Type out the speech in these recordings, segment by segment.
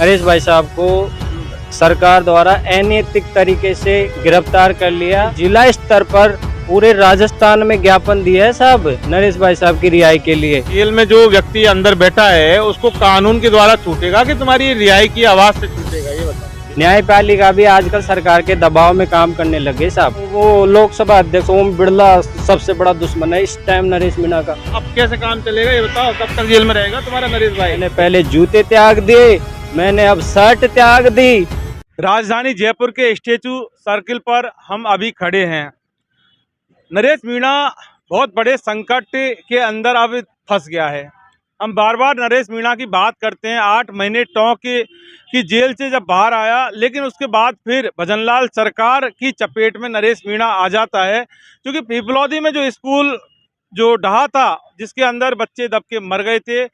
नरेश भाई साहब को सरकार द्वारा अनैतिक तरीके से गिरफ्तार कर लिया। जिला स्तर पर पूरे राजस्थान में ज्ञापन दिया है साहब नरेश भाई साहब की रिहाई के लिए। जेल में जो व्यक्ति अंदर बैठा है उसको कानून के द्वारा छूटेगा कि तुम्हारी रिहाई की आवाज से छूटेगा, ये बताओ। न्यायपालिका भी आजकल सरकार के दबाव में काम करने लगे साहब। वो लोकसभा अध्यक्ष ओम बिरला सबसे बड़ा दुश्मन है इस टाइम नरेश मीणा का। अब कैसे काम चलेगा ये बताओ, कब तक जेल में रहेगा तुम्हारा नरेश भाई? मैंने पहले जूते त्याग दिए, मैंने अब शर्ट त्याग दी। राजधानी जयपुर के स्टेचू सर्किल पर हम अभी खड़े हैं। नरेश मीणा बहुत बड़े संकट के अंदर अब फंस गया है। हम बार बार नरेश मीणा की बात करते हैं। 8 महीने टोंक की जेल से जब बाहर आया, लेकिन उसके बाद फिर भजनलाल सरकार की चपेट में नरेश मीणा आ जाता है, क्योंकि पिपलौदी में जो स्कूल जो ढहा था, जिसके अंदर बच्चे दब के मर गए थे,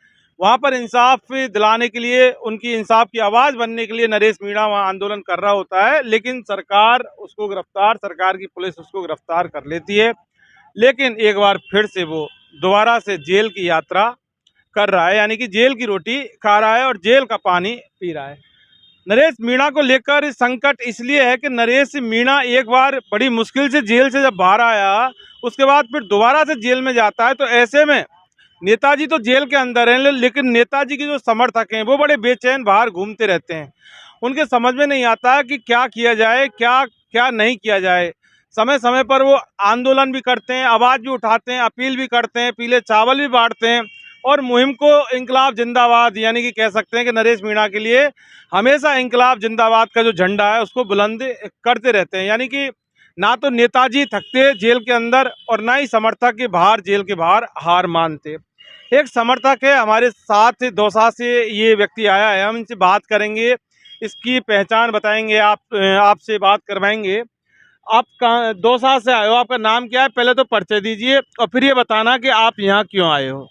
वहाँ पर इंसाफ दिलाने के लिए, उनकी इंसाफ की आवाज़ बनने के लिए नरेश मीणा वहाँ आंदोलन कर रहा होता है। लेकिन सरकार उसको गिरफ्तार, सरकार की पुलिस उसको गिरफ्तार कर लेती है। लेकिन एक बार फिर से वो दोबारा से जेल की यात्रा कर रहा है, यानी कि जेल की रोटी खा रहा है और जेल का पानी पी रहा है। नरेश मीणा को लेकर संकट इसलिए है कि नरेश मीणा एक बार बड़ी मुश्किल से जेल से जब बाहर आया, उसके बाद फिर दोबारा से जेल में जाता है। तो ऐसे में नेताजी तो जेल के अंदर हैं, लेकिन नेताजी के जो समर्थक हैं वो बड़े बेचैन बाहर घूमते रहते हैं। उनके समझ में नहीं आता है कि क्या किया जाए, क्या क्या नहीं किया जाए। समय समय पर वो आंदोलन भी करते हैं, आवाज़ भी उठाते हैं, अपील भी करते हैं, पीले चावल भी बांटते हैं और मुहिम को इंकलाब जिंदाबाद, यानी कि कह सकते हैं कि नरेश मीणा के लिए हमेशा इंकलाब जिंदाबाद का जो झंडा है उसको बुलंद करते रहते हैं। यानी कि ना तो नेताजी थकते जेल के अंदर और ना ही समर्थक के बाहर, जेल के बाहर हार मानते। एक समर्थक है हमारे साथ, दौसा से ये व्यक्ति आया है, हम इनसे बात करेंगे, इसकी पहचान बताएंगे, आपसे बात करवाएंगे। आप कहाँ, दौसा से आए हो, आपका नाम क्या है? पहले तो परिचय दीजिए और फिर ये बताना कि आप यहाँ क्यों आए हो।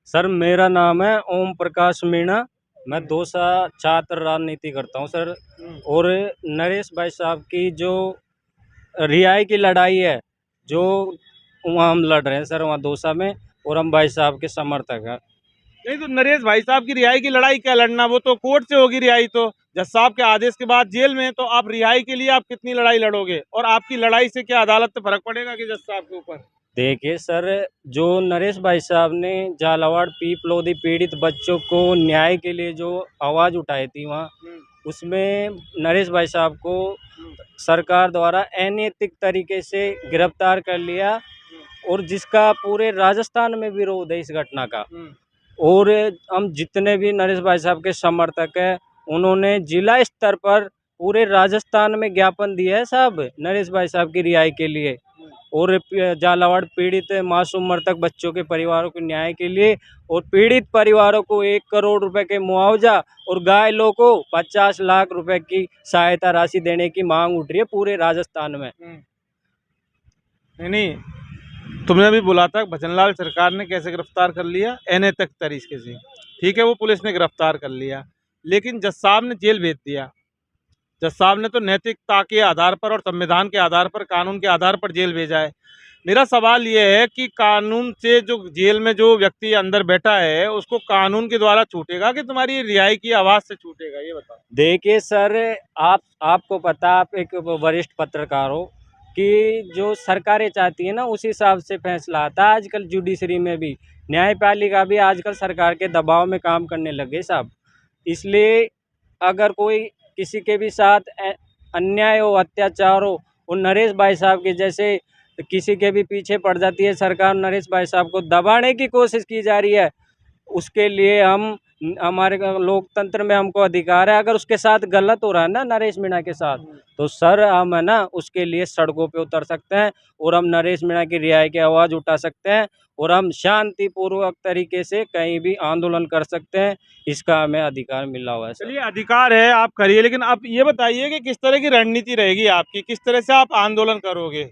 सर मेरा नाम है ओम प्रकाश मीणा, मैं दौसा छात्र राजनीति करता हूँ सर। और नरेश भाई साहब की जो रिहाई की लड़ाई है, जो वहाँ हम लड़ रहे हैं सर, वहाँ दौसा में, और हम भाई साहब के समर्थक हैं। नहीं तो नरेश भाई साहब की रिहाई की लड़ाई क्या लड़ना, वो तो कोर्ट से होगी रिहाई। तो जज साहब के आदेश के बाद जेल में, तो आप रिहाई के लिए आप कितनी लड़ाई लड़ोगे? और आपकी लड़ाई से क्या अदालत पे फर्क पड़ेगा कि जज साहब के ऊपर? देखिए सर, जो नरेश भाई साहब ने झालावाड़ पीपलोदी पीड़ित बच्चों को न्याय के लिए जो आवाज़ उठाई थी वहाँ, उसमें नरेश भाई साहब को सरकार द्वारा अनैतिक तरीके से गिरफ्तार कर लिया, और जिसका पूरे राजस्थान में विरोध है इस घटना का। और हम जितने भी नरेश भाई साहब के समर्थक हैं, उन्होंने जिला स्तर पर पूरे राजस्थान में ज्ञापन दिया है साहब नरेश भाई साहब की रिहाई के लिए, और झालावाड़ पीड़ित मासूम मृतक बच्चों के परिवारों के न्याय के लिए, और पीड़ित परिवारों को 1 करोड़ रुपए के मुआवजा और घायलों को 50 लाख रुपए की सहायता राशि देने की मांग उठ रही है पूरे राजस्थान में। नहीं, तुमने भी बोला था भजनलाल सरकार ने कैसे गिरफ्तार कर लिया, अनैतिक तरीके से। ठीक है, वो पुलिस ने गिरफ्तार कर लिया, लेकिन जज साहब ने जेल भेज दिया। जज साहब ने तो नैतिकता के आधार पर और संविधान के आधार पर, कानून के आधार पर जेल भेजा है। मेरा सवाल ये है कि कानून से जो जेल में जो व्यक्ति अंदर बैठा है उसको कानून के द्वारा छूटेगा कि तुम्हारी रिहाई की आवाज़ से छूटेगा, ये बताओ। देखिए सर, आपको पता, आप एक वरिष्ठ पत्रकार हो, कि जो सरकारें चाहती है ना उसी हिसाब से फैसला आता है। आजकल जुडिशरी में भी, न्यायपालिका भी आजकल सरकार के दबाव में काम करने लगे साहब। इसलिए अगर कोई किसी के भी साथ अन्याय हो, अत्याचार हो, और नरेश भाई साहब के जैसे किसी के भी पीछे पड़ जाती है सरकार, नरेश भाई साहब को दबाने की कोशिश की जा रही है, उसके लिए हमारे लोकतंत्र में हमको अधिकार है। अगर उसके साथ गलत हो रहा है ना नरेश मीणा के साथ, तो सर हम है ना उसके लिए सड़कों पे उतर सकते हैं, और हम नरेश मीणा की रिहाई की आवाज़ उठा सकते हैं, और हम शांतिपूर्वक तरीके से कहीं भी आंदोलन कर सकते हैं। इसका हमें अधिकार मिला हुआ है सर। चलिए, अधिकार है, आप करिए, लेकिन आप ये बताइए कि किस तरह की रणनीति रहेगी आपकी, किस तरह से आप आंदोलन करोगे?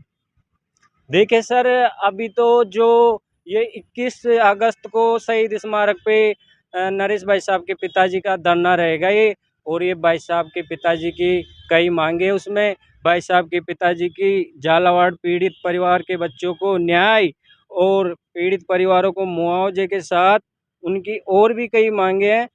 देखिए सर, अभी तो जो ये 21 अगस्त को शहीद स्मारक पे नरेश भाई साहब के पिताजी का धरना रहेगा ये, और ये भाई साहब के पिताजी की कई मांगे, उसमें भाई साहब के पिताजी की झालावाड़ पीड़ित परिवार के बच्चों को न्याय और पीड़ित परिवारों को मुआवजे के साथ उनकी और भी कई मांगे हैं।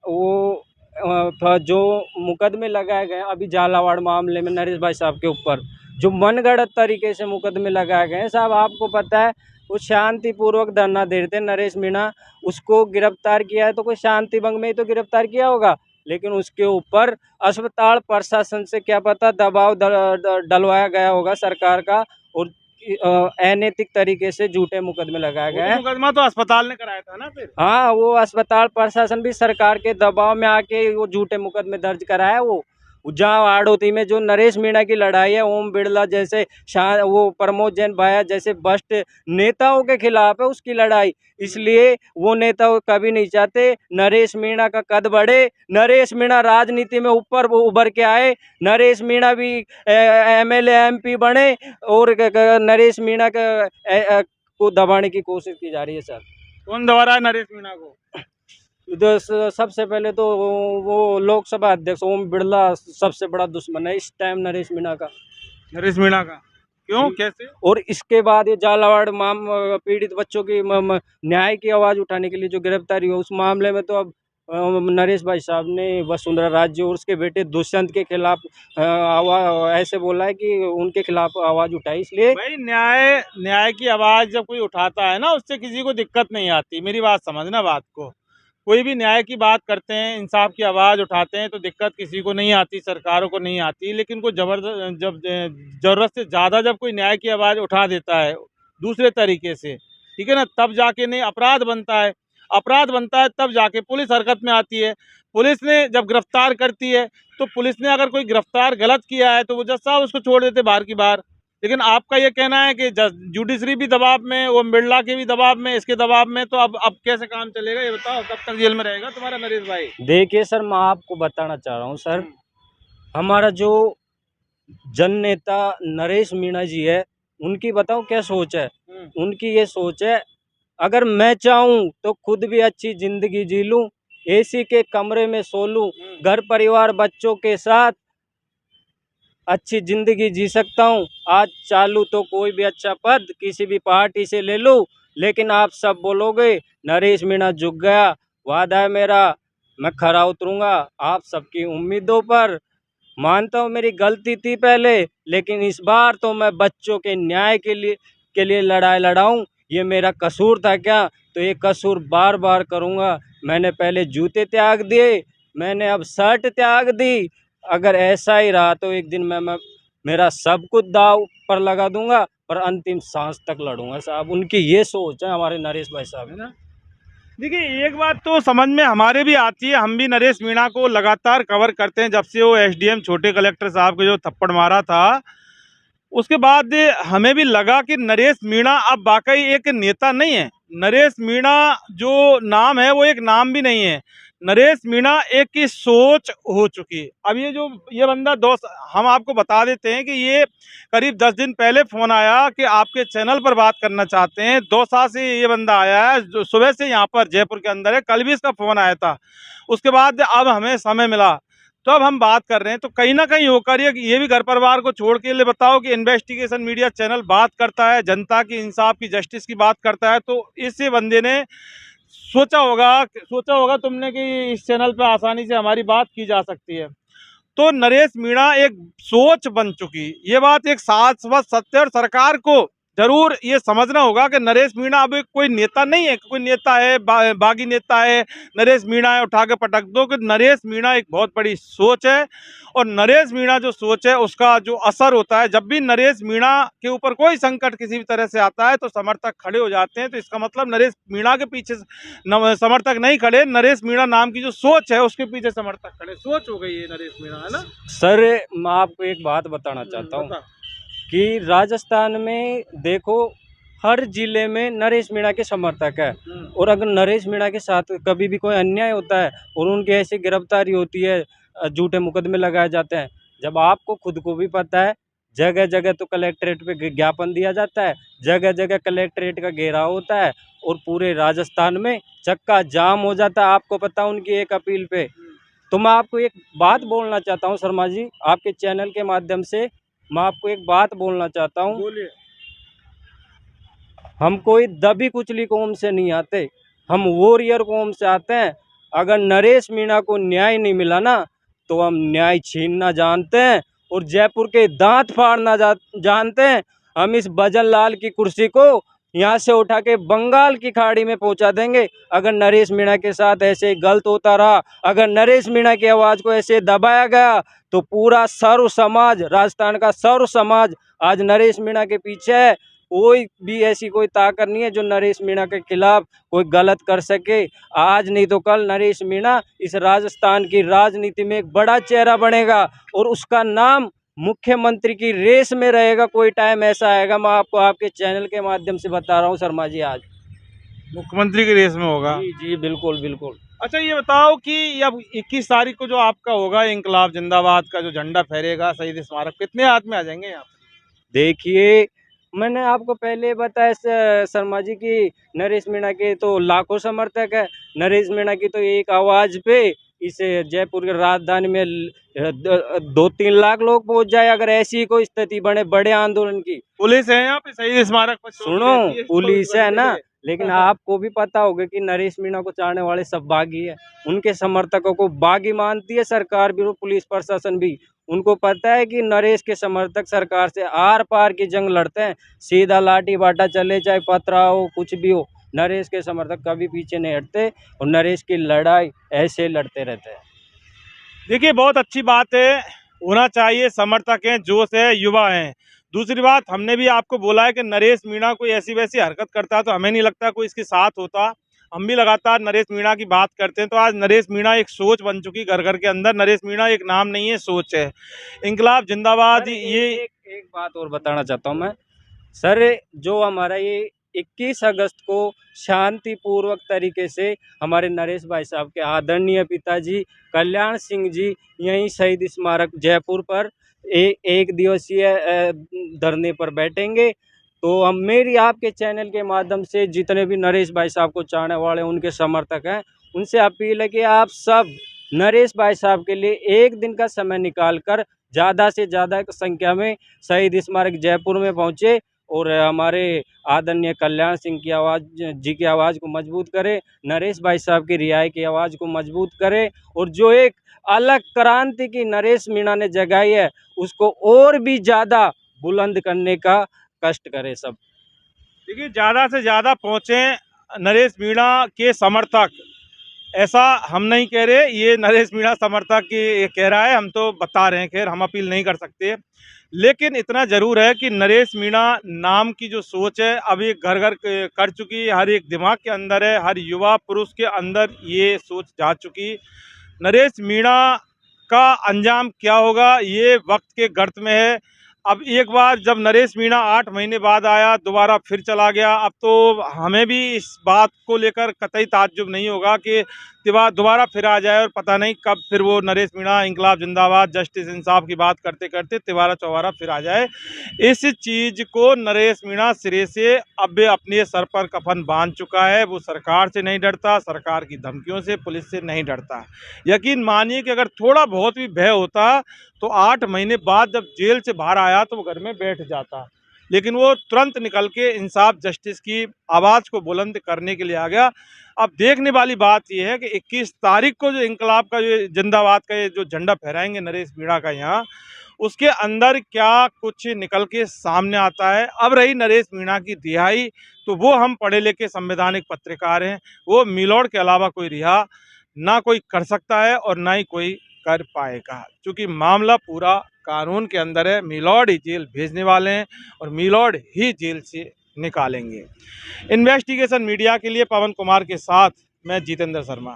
वो जो मुकदमे लगाए गए हैं अभी झालावाड़ मामले में नरेश भाई साहब के ऊपर, जो मनगढ़ंत तरीके से मुकदमे लगाए गए हैं साहब, आपको पता है वो शांतिपूर्वक धरना दे रहे थे। नरेश मीणा उसको गिरफ्तार किया है तो कोई शांति भंग में ही तो गिरफ्तार किया होगा, लेकिन उसके ऊपर अस्पताल प्रशासन से क्या पता दबाव डलवाया गया होगा सरकार का, और अनैतिक तरीके से झूठे मुकदमे लगाए गए हैं। मुकदमा तो अस्पताल ने कराया था ना फिर। हाँ, वो अस्पताल प्रशासन भी सरकार के दबाव में आके वो झूठे मुकदमे दर्ज कराया। वो जहाँ हाड़ौती में जो नरेश मीणा की लड़ाई है, ओम बिरला जैसे वो प्रमोद जैन भाया जैसे भ्रष्ट नेताओं के खिलाफ है उसकी लड़ाई, इसलिए वो नेता कभी नहीं चाहते नरेश मीणा का कद बढ़े, नरेश मीणा राजनीति में ऊपर उभर के आए, नरेश मीणा भी एमएलए एमपी बने, और नरेश मीणा को दबाने की कोशिश की जा रही है सर। कौन दबा रहा है नरेश मीणा को? सबसे पहले तो वो लोकसभा अध्यक्ष ओम बिरला सबसे बड़ा दुश्मन है इस टाइम नरेश मीणा का। नरेश मीणा का क्यों, कैसे? और इसके बाद ये झालावाड़ पीड़ित बच्चों की न्याय की आवाज़ उठाने के लिए जो गिरफ्तारी हो, उस मामले में तो अब नरेश भाई साहब ने वसुंधरा राजे और उसके बेटे दुष्यंत के खिलाफ ऐसे बोला है कि उनके खिलाफ आवाज़ उठाई, इसलिए भाई न्याय की आवाज़ जब कोई उठाता है ना, उससे किसी को दिक्कत नहीं आती। मेरी बात समझना, बात को कोई भी न्याय की बात करते हैं, इंसाफ की आवाज़ उठाते हैं तो दिक्कत किसी को नहीं आती, सरकारों को नहीं आती। लेकिन कोई जब ज़रूरत से ज़्यादा जब कोई न्याय की आवाज़ उठा देता है दूसरे तरीके से, ठीक है ना, तब जाके नहीं अपराध बनता है। अपराध बनता है तब जाके पुलिस हरकत में आती है। पुलिस ने जब गिरफ्तार करती है तो पुलिस ने अगर कोई गिरफ्तार गलत किया है तो वो जज साहब उसको छोड़ देते बाहर की बाहर। लेकिन आपका ये कहना है कि जुडिशरी भी दबाव में, ओम बिरला के भी दबाव में, इसके दबाव में, तो अब कैसे काम चलेगा ये बताओ? कब तक जेल में रहेगा तुम्हारा नरेश भाई? देखिए सर, मैं आपको बताना चाह रहा हूँ सर, हमारा जो जन नेता नरेश मीणा जी है, उनकी बताओ क्या सोच है। उनकी ये सोच है, अगर मैं चाहूँ तो खुद भी अच्छी जिंदगी जी लूँ, एसी के कमरे में सो लूँ, घर परिवार बच्चों के साथ अच्छी ज़िंदगी जी सकता हूँ। आज चालू तो कोई भी अच्छा पद किसी भी पार्टी से ले लूँ, लेकिन आप सब बोलोगे नरेश मीणा झुक गया, वादा है मेरा मैं खरा उतरूँगा आप सबकी उम्मीदों पर। मानता हूँ मेरी गलती थी पहले, लेकिन इस बार तो मैं बच्चों के न्याय के लिए लड़ाई लड़ाऊँ। ये मेरा कसूर था क्या? तो ये कसूर बार बार करूँगा। मैंने पहले जूते त्याग दिए, मैंने अब शर्ट त्याग दी। अगर ऐसा ही रहा तो एक दिन मैं मेरा सब कुछ दाव पर लगा दूंगा, पर अंतिम सांस तक लड़ूंगा साहब। उनकी ये सोच है हमारे नरेश भाई साहब, है ना। देखिए, एक बात तो समझ में हमारे भी आती है, हम भी नरेश मीणा को लगातार कवर करते हैं। जब से वो एसडीएम छोटे कलेक्टर साहब को जो थप्पड़ मारा था, उसके बाद हमें भी लगा कि नरेश मीणा अब वाकई एक नेता नहीं है। नरेश मीणा जो नाम है वो एक नाम भी नहीं है। नरेश मीणा एक की सोच हो चुकी है। अब ये बंदा हम आपको बता देते हैं कि ये करीब 10 दिन पहले फ़ोन आया कि आपके चैनल पर बात करना चाहते हैं। दौसा से ये बंदा आया है, जो सुबह से यहाँ पर जयपुर के अंदर है। कल भी इसका फ़ोन आया था। उसके बाद अब हमें समय मिला तो अब हम बात कर रहे हैं। तो कहीं ना कहीं होकर ये भी घर परिवार को छोड़ के लिए बताओ कि इन्वेस्टिगेशन मीडिया चैनल बात करता है, जनता की इंसाफ की, जस्टिस की बात करता है, तो इस बंदे ने सोचा होगा तुमने कि इस चैनल पे आसानी से हमारी बात की जा सकती है। तो नरेश मीणा एक सोच बन चुकी, ये बात एक शाश्वत सत्य, और सरकार को जरूर ये समझना होगा कि नरेश मीणा अब कोई नेता नहीं है। कोई नेता है, बागी नेता है, नरेश मीणा है, उठा के पटक दो। कि नरेश मीणा एक बहुत बड़ी सोच है, और नरेश मीणा जो सोच है उसका जो असर होता है, जब भी नरेश मीणा के ऊपर कोई संकट किसी भी तरह से आता है तो समर्थक खड़े हो जाते हैं। तो इसका मतलब नरेश मीणा के पीछे समर्थक नहीं खड़े, नरेश मीणा नाम की जो सोच है उसके पीछे समर्थक खड़े। सोच हो गई है नरेश मीणा, है ना सर। मैं आपको एक बात बताना चाहता हूँ कि राजस्थान में देखो, हर जिले में नरेश मीणा के समर्थक है, और अगर नरेश मीणा के साथ कभी भी कोई अन्याय होता है और उनकी ऐसी गिरफ्तारी होती है, झूठे मुकदमे लगाए जाते हैं, जब आपको खुद को भी पता है, जगह जगह तो कलेक्ट्रेट पे ज्ञापन दिया जाता है, जगह जगह कलेक्ट्रेट का घेराव होता है, और पूरे राजस्थान में चक्का जाम हो जाता है। आपको पता है उनकी एक अपील पे। तो मैं आपको एक बात बोलना चाहता हूँ शर्मा जी, आपके चैनल के माध्यम से मैं आपको एक बात बोलना चाहता हूँ। बोलिए। हम कोई दबी कुचली कौम से नहीं आते, हम वॉरियर कौम से आते हैं। अगर नरेश मीणा को न्याय नहीं मिला ना तो हम न्याय छीनना जानते हैं और जयपुर के दांत फाड़ना जानते हैं। हम इस भजन लाल की कुर्सी को यहाँ से उठा के बंगाल की खाड़ी में पहुंचा देंगे अगर नरेश मीणा के साथ ऐसे गलत होता रहा। अगर नरेश मीणा की आवाज़ को ऐसे दबाया गया तो पूरा सर्व समाज, राजस्थान का सर्व समाज आज नरेश मीणा के पीछे है। कोई भी ऐसी कोई ताकत नहीं है जो नरेश मीणा के खिलाफ कोई गलत कर सके। आज नहीं तो कल नरेश मीणा इस राजस्थान की राजनीति में एक बड़ा चेहरा बनेगा और उसका नाम मुख्यमंत्री की रेस में रहेगा। कोई टाइम ऐसा आएगा, मैं आपको आपके चैनल के माध्यम से बता रहा हूँ शर्मा जी, आज मुख्यमंत्री की रेस में होगा। जी जी बिल्कुल बिल्कुल। अच्छा, ये बताओ कि अब 21 तारीख को जो आपका होगा इंकलाब जिंदाबाद का जो झंडा फहरेगा शहीद स्मारक, कितने आदमी आ जाएंगे यहाँ? देखिए, मैंने आपको पहले बताया शर्मा जी की नरेश मीणा के तो लाखों समर्थक है। नरेश मीणा की तो एक आवाज़ पे इस जयपुर के राजधानी में 2-3 लाख लोग पहुंच जाए अगर ऐसी कोई स्थिति बने बड़े आंदोलन की। पुलिस है यहाँ पे शहीद स्मारक पर? सुनो, पुलिस है ना, लेकिन आपको भी पता होगा कि नरेश मीणा को चाहने वाले सब बागी है। उनके समर्थकों को बागी मानती है सरकार भी और पुलिस प्रशासन भी। उनको पता है कि नरेश के समर्थक सरकार से आर पार की जंग लड़ते हैं, सीधा लाठी बाटा चले, चाहे पथराव हो, कुछ भी हो, नरेश के समर्थक कभी पीछे नहीं हटते और नरेश की लड़ाई ऐसे लड़ते रहते हैं। देखिए, बहुत अच्छी बात है, होना चाहिए, समर्थक हैं, जोश है, युवा हैं। दूसरी बात, हमने भी आपको बोला है कि नरेश मीणा कोई ऐसी वैसी हरकत करता है तो हमें नहीं लगता कोई इसके साथ होता। हम भी लगातार नरेश मीणा की बात करते हैं, तो आज नरेश मीणा एक सोच बन चुकी घर घर के अंदर। नरेश मीणा एक नाम नहीं है, सोच है। इंकलाब जिंदाबाद। ये एक बात और बताना चाहता हूँ मैं सर, जो हमारा ये 21 अगस्त को शांतिपूर्वक तरीके से हमारे नरेश भाई साहब के आदरणीय पिताजी कल्याण सिंह जी यहीं शहीद स्मारक जयपुर पर एक दिवसीय धरने पर बैठेंगे। तो हम मेरी आपके चैनल के माध्यम से जितने भी नरेश भाई साहब को चाहने वाले उनके समर्थक हैं, उनसे अपील है कि आप सब नरेश भाई साहब के लिए एक दिन का समय निकाल कर ज़्यादा से ज़्यादा संख्या में शहीद स्मारक जयपुर में पहुँचे और हमारे आदरणीय कल्याण सिंह की आवाज़ जी की आवाज़ को मजबूत करें, नरेश भाई साहब की रिहाई की आवाज़ को मजबूत करें और जो एक अलग क्रांति की नरेश मीणा ने जगाई है उसको और भी ज़्यादा बुलंद करने का कष्ट करें सब। देखिए, ज़्यादा से ज़्यादा पहुँचें नरेश मीणा के समर्थक, ऐसा हम नहीं कह रहे, ये नरेश मीणा समर्थक ये कह रहा है, हम तो बता रहे हैं। खैर, हम अपील नहीं कर सकते, लेकिन इतना ज़रूर है कि नरेश मीणा नाम की जो सोच है अब ये घर घर कर चुकी है, हर एक दिमाग के अंदर है, हर युवा पुरुष के अंदर ये सोच जा चुकी। नरेश मीणा का अंजाम क्या होगा ये वक्त के गर्त में है। अब एक बार जब नरेश मीणा 8 महीने बाद आया, दोबारा फिर चला गया, अब तो हमें भी इस बात को लेकर कतई ताज्जुब नहीं होगा कि दोबारा फिर आ जाए और पता नहीं कब फिर वो नरेश मीणा इंकलाब जिंदाबाद, जस्टिस, इंसाफ की बात करते करते तिबारा चौबारा फिर आ जाए। इस चीज़ को नरेश मीणा सिरे से अब अपने सर पर कफन बांध चुका है। वो सरकार से नहीं डरता, सरकार की धमकियों से, पुलिस से नहीं डरता। यकीन मानिए कि अगर थोड़ा बहुत भी भय होता तो 8 महीने बाद जब जेल से बाहर आया तो वो घर में बैठ जाता, लेकिन वो तुरंत निकल के इंसाफ, जस्टिस की आवाज़ को बुलंद करने के लिए आ गया। अब देखने वाली बात यह है कि 21 तारीख को जो इंकलाब का जो जिंदाबाद का ये जो झंडा फहराएंगे नरेश मीणा का यहाँ, उसके अंदर क्या कुछ निकल के सामने आता है। अब रही नरेश मीणा की रिहाई, तो वो हम पढ़े लिखे संवैधानिक पत्रकार हैं, वो मिलोड के अलावा कोई रिहा ना कोई कर सकता है और ना ही कोई कर पाएगा, क्योंकि मामला पूरा कानून के अंदर है। मिलोड ही जेल भेजने वाले हैं और मिलोड ही जेल से निकालेंगे। इन्वेस्टिगेशन मीडिया के लिए पवन कुमार के साथ मैं जितेंद्र शर्मा।